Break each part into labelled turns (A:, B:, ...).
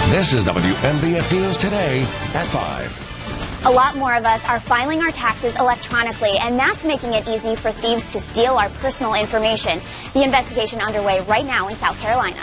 A: This is WNBF News Today at 5.
B: A lot more of us are filing our taxes electronically, and that's making it easy for thieves to steal our personal information. The investigation underway right now in South Carolina.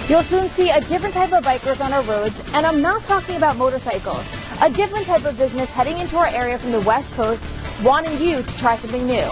C: You'll soon see a different type of bikers on our roads, and I'm not talking about motorcycles. A different type of business heading into our area from the West Coast, wanting you to try something new.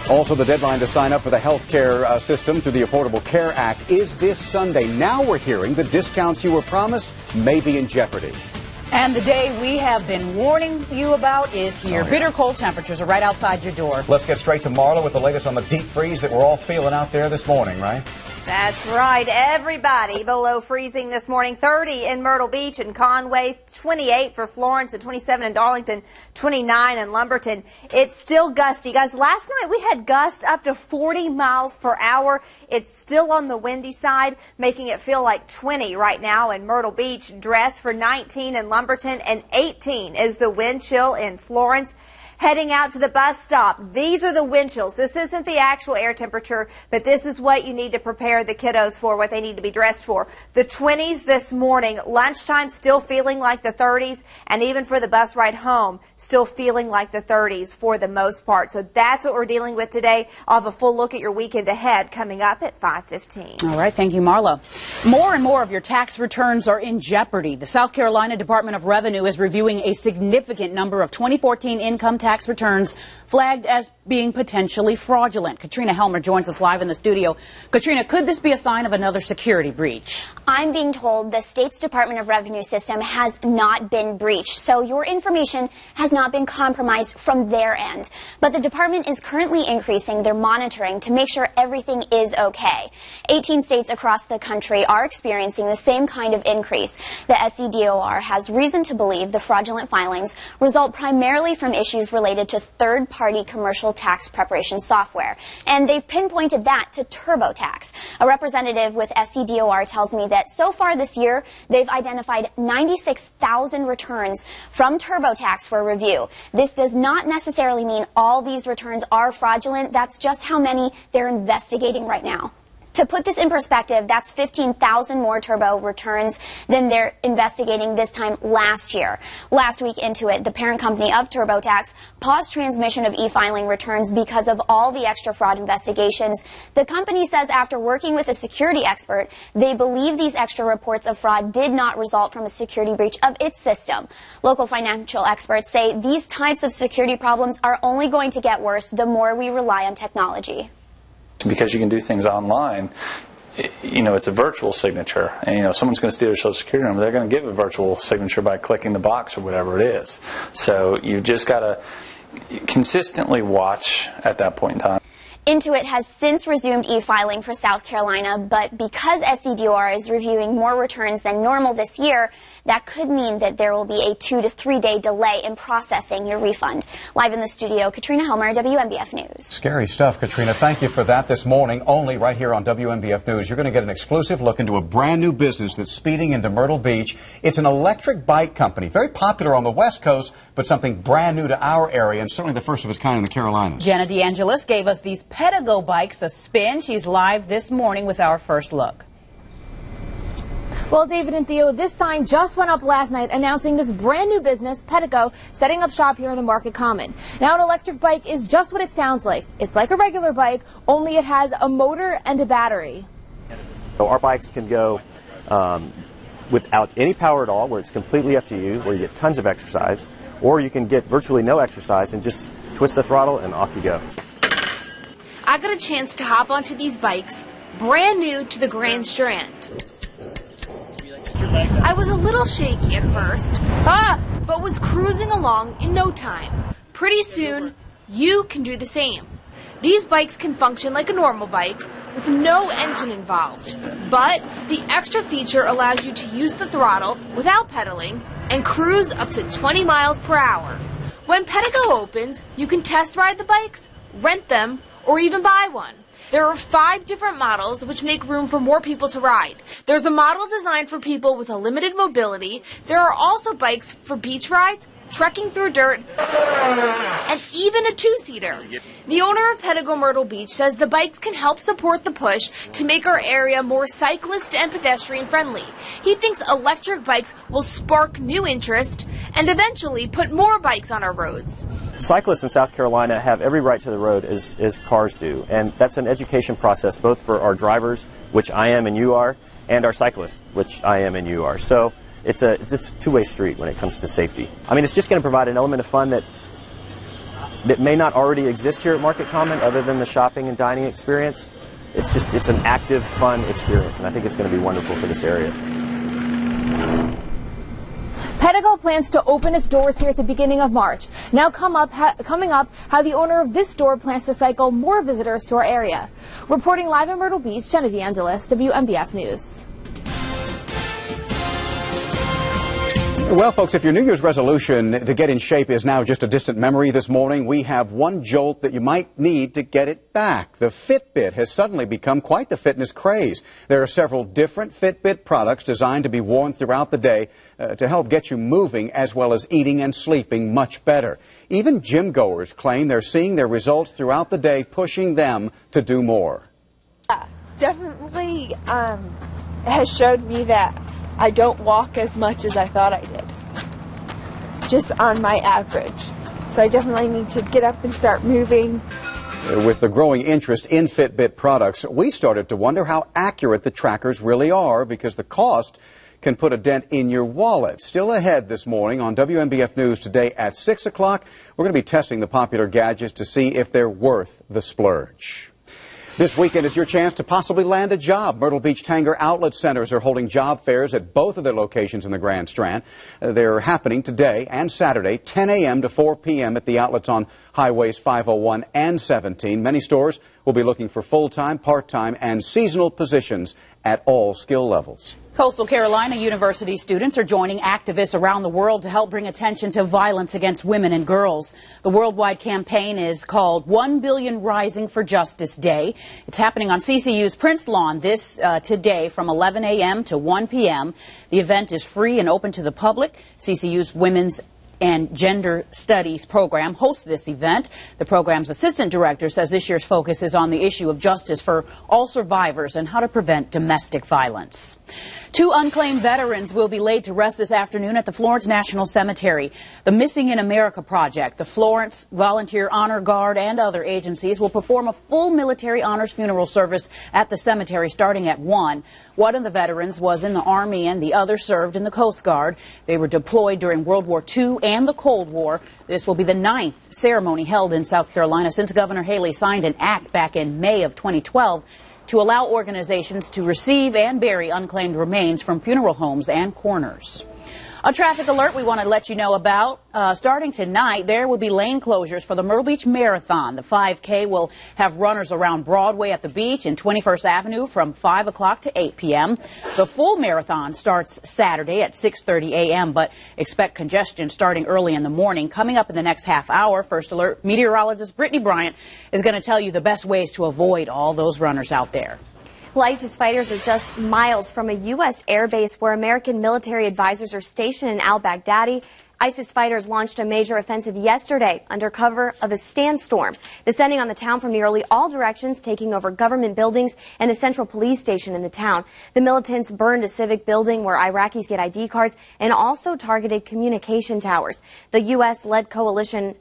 D: Also, the deadline to sign up for the health care system through the Affordable Care Act is this Sunday. Now we're hearing the discounts you were promised may be in jeopardy.
E: And the day we have been warning you about is here.
D: Oh, yeah.
E: Bitter cold temperatures are right outside your door.
D: Let's get straight to Marla with the latest on the deep freeze that we're all feeling out there this morning, right?
F: That's right. Everybody below freezing this morning. 30 in Myrtle Beach and Conway, 28 for Florence, and 27 in Darlington, 29 in Lumberton. It's still gusty. Guys, last night we had gusts up to 40 miles per hour. It's still on the windy side, making it feel like 20 right now in Myrtle Beach. Dress for 19 in Lumberton, and 18 is the wind chill in Florence. Heading out to the bus stop, these are the wind chills. This isn't the actual air temperature, but this is what you need to prepare the kiddos for, what they need to be dressed for. The 20s this morning, lunchtime still feeling like the 30s, and even for the bus ride home, still feeling like the 30s for the most part. So that's what we're dealing with today. I'll have a full look at your weekend ahead coming up at 5:15.
E: All right, thank you, Marla. More and more of your tax returns are in jeopardy. The South Carolina Department of Revenue is reviewing a significant number of 2014 income tax returns flagged as being potentially fraudulent. Katrina Helmer joins us live in the studio. Katrina, could this be a sign of another security breach?
B: I'm being told the state's Department of Revenue system has not been breached, so your information has not been compromised from their end. But the department is currently increasing their monitoring to make sure everything is okay. 18 states across the country are experiencing the same kind of increase. The SCDOR has reason to believe the fraudulent filings result primarily from issues related to third-party commercial tax preparation software. And they've pinpointed that to TurboTax. A representative with SCDOR tells me that so far this year, they've identified 96,000 returns from TurboTax for review. This does not necessarily mean all these returns are fraudulent. That's just how many they're investigating right now. To put this in perspective, that's 15,000 more Turbo returns than they're investigating this time last year. Last week, Intuit, the parent company of TurboTax, paused transmission of e-filing returns because of all the extra fraud investigations. The company says after working with a security expert, they believe these extra reports of fraud did not result from a security breach of its system. Local financial experts say these types of security problems are only going to get worse the more we rely on technology.
G: Because you can do things online, it's a virtual signature. And, if someone's going to steal your Social Security number, they're going to give a virtual signature by clicking the box or whatever it is. So you've just got to consistently watch at that point in time.
B: Intuit has since resumed e-filing for South Carolina, but because SCDOR is reviewing more returns than normal this year, that could mean that there will be a 2 to 3 day delay in processing your refund. Live in the studio, Katrina Helmer, WNBF News.
D: Scary stuff, Katrina. Thank you for that this morning. Only right here on WNBF News. You're going to get an exclusive look into a brand new business that's speeding into Myrtle Beach. It's an electric bike company, very popular on the West Coast, but something brand new to our area, and certainly the first of its kind in the Carolinas.
E: Jenna DeAngelis gave us these Pedigo bikes a spin. She's live this morning with our first look.
C: Well, David and Theo, this sign just went up last night announcing this brand new business, Pedigo, setting up shop here in the Market Common. Now, an electric bike is just what it sounds like. It's like a regular bike, only it has a motor and a battery.
H: So our bikes can go without any power at all, where it's completely up to you, where you get tons of exercise, or you can get virtually no exercise and just twist the throttle and off you go.
C: I got a chance to hop onto these bikes, brand new to the Grand Strand. I was a little shaky at first, but was cruising along in no time. Pretty soon, you can do the same. These bikes can function like a normal bike with no engine involved, but the extra feature allows you to use the throttle without pedaling and cruise up to 20 miles per hour. When Pedigo opens, you can test ride the bikes, rent them, or even buy one. There are 5 different models which make room for more people to ride. There's a model designed for people with a limited mobility. There are also bikes for beach rides trekking through dirt, and even a two-seater. The owner of Pedigo Myrtle Beach says the bikes can help support the push to make our area more cyclist and pedestrian friendly. He thinks electric bikes will spark new interest and eventually put more bikes on our roads.
H: Cyclists in South Carolina have every right to the road as cars do, and that's an education process both for our drivers, which I am and you are, and our cyclists, which I am and you are. So it's a two-way street when it comes to safety. I mean, it's just going to provide an element of fun that may not already exist here at Market Common other than the shopping and dining experience. It's an active, fun experience, and I think it's going to be wonderful for this area.
C: Pedigo plans to open its doors here at the beginning of March. Now coming up, how the owner of this store plans to cycle more visitors to our area. Reporting live in Myrtle Beach, Jenna DeAngelis, WMBF News.
D: Well, folks, if your New Year's resolution to get in shape is now just a distant memory this morning, we have one jolt that you might need to get it back. The Fitbit has suddenly become quite the fitness craze. There are several different Fitbit products designed to be worn throughout the day to help get you moving as well as eating and sleeping much better. Even gym goers claim they're seeing their results throughout the day, pushing them to do more.
I: Definitely has showed me that I don't walk as much as I thought I did, just on my average. So I definitely need to get up and start moving.
D: With the growing interest in Fitbit products, we started to wonder how accurate the trackers really are because the cost can put a dent in your wallet. Still ahead this morning on WMBF News today at 6 o'clock, we're going to be testing the popular gadgets to see if they're worth the splurge. This weekend is your chance to possibly land a job. Myrtle Beach Tanger Outlet Centers are holding job fairs at both of their locations in the Grand Strand. They're happening today and Saturday, 10 a.m. to 4 p.m. at the outlets on Highways 501 and 17. Many stores will be looking for full-time, part-time, and seasonal positions at all skill levels.
E: Coastal Carolina University students are joining activists around the world to help bring attention to violence against women and girls. The worldwide campaign is called 1 Billion Rising for Justice Day. It's happening on CCU's Prince Lawn today from 11 a.m. to 1 p.m. The event is free and open to the public. CCU's Women's and Gender Studies program hosts this event. The program's assistant director says this year's focus is on the issue of justice for all survivors and how to prevent domestic violence. 2 unclaimed veterans will be laid to rest this afternoon at the Florence National Cemetery. The Missing in America Project, the Florence Volunteer Honor Guard, and other agencies will perform a full military honors funeral service at the cemetery starting at 1. One of the veterans was in the Army and the other served in the Coast Guard. They were deployed during World War II and the Cold War. This will be the 9th ceremony held in South Carolina since Governor Haley signed an act back in May of 2012 to allow organizations to receive and bury unclaimed remains from funeral homes and corners. A traffic alert we want to let you know about. Starting tonight, there will be lane closures for the Myrtle Beach Marathon. The 5K will have runners around Broadway at the beach and 21st Avenue from 5 o'clock to 8 p.m. The full marathon starts Saturday at 6:30 a.m., but expect congestion starting early in the morning. Coming up in the next half hour, First Alert meteorologist Brittany Bryant is going to tell you the best ways to avoid all those runners out there.
J: Well, ISIS fighters are just miles from a U.S. air base where American military advisors are stationed in al-Baghdadi. ISIS fighters launched a major offensive yesterday under cover of a sandstorm, descending on the town from nearly all directions, taking over government buildings and the central police station in the town. The militants burned a civic building where Iraqis get ID cards and also targeted communication towers. The U.S.-led coalition,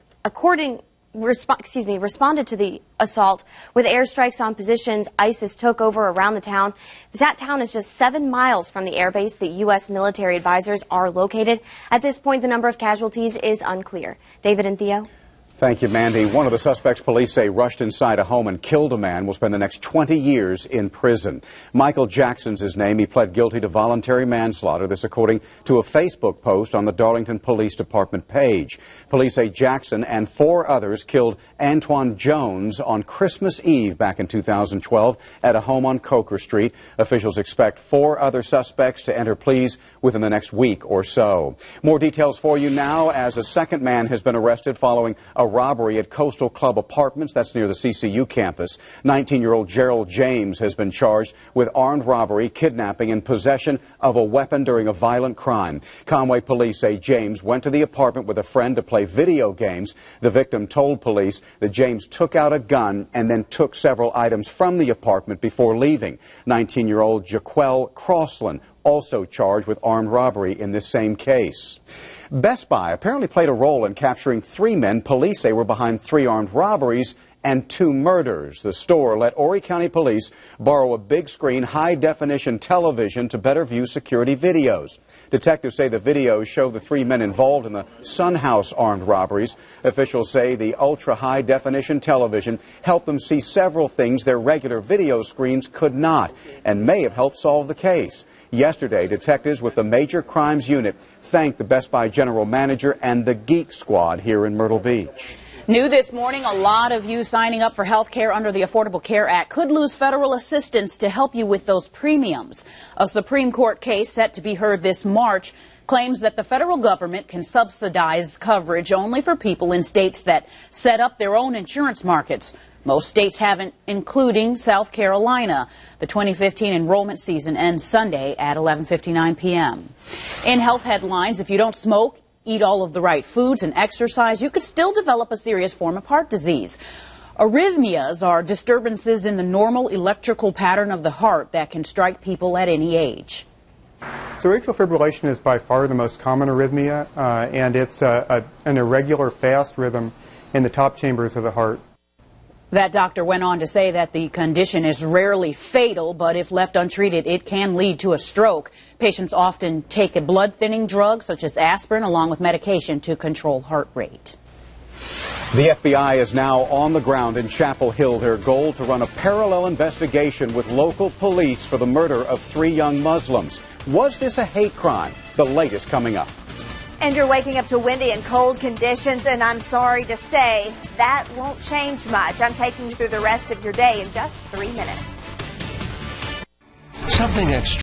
J: responded to the assault with airstrikes on positions ISIS took over around the town. That town is just 7 miles from the airbase the U.S. military advisors are located. At this point, the number of casualties is unclear. David and Theo.
D: Thank you, Mandy. One of the suspects police say rushed inside a home and killed a man will spend the next 20 years in prison. Michael Jackson's his name. He pled guilty to voluntary manslaughter. This according to a Facebook post on the Darlington Police Department page. Police say Jackson and 4 others killed Antoine Jones on Christmas Eve back in 2012 at a home on Coker Street. Officials expect 4 other suspects to enter pleas within the next week or so. More details for you now as a second man has been arrested following a robbery at Coastal Club Apartments. That's near the CCU campus. 19-year-old Gerald James has been charged with armed robbery, kidnapping, and possession of a weapon during a violent crime. Conway police say James went to the apartment with a friend to play video games. The victim told police that James took out a gun and then took several items from the apartment before leaving. 19-year-old Jaquel Crossland also charged with armed robbery in this same case. Best Buy apparently played a role in capturing 3 men police say were behind 3 armed robberies and 2 murders. The store let Horry County Police borrow a big-screen, high-definition television to better view security videos. Detectives say the videos show the 3 men involved in the Sun House armed robberies. Officials say the ultra-high-definition television helped them see several things their regular video screens could not, and may have helped solve the case. Yesterday, detectives with the Major Crimes Unit thanked the Best Buy general manager and the Geek Squad here in Myrtle Beach.
E: New this morning, a lot of you signing up for health care under the Affordable Care Act could lose federal assistance to help you with those premiums. A Supreme Court case set to be heard this March claims that the federal government can subsidize coverage only for people in states that set up their own insurance markets. Most states haven't, including South Carolina. The 2015 enrollment season ends Sunday at 11:59 p.m. In health headlines, if you don't smoke, eat all of the right foods, and exercise, you could still develop a serious form of heart disease. Arrhythmias are disturbances in the normal electrical pattern of the heart that can strike people at any age.
K: So atrial fibrillation is by far the most common arrhythmia, and it's an irregular fast rhythm in the top chambers of the heart.
E: That doctor went on to say that the condition is rarely fatal, but if left untreated, it can lead to a stroke. Patients often take a blood-thinning drug such as aspirin along with medication to control heart rate.
D: The FBI is now on the ground in Chapel Hill. Their goal to run a parallel investigation with local police for the murder of 3 young Muslims. Was this a hate crime? The latest coming up.
F: And you're waking up to windy and cold conditions, and I'm sorry to say that won't change much. I'm taking you through the rest of your day in just 3 minutes.
A: Something extra.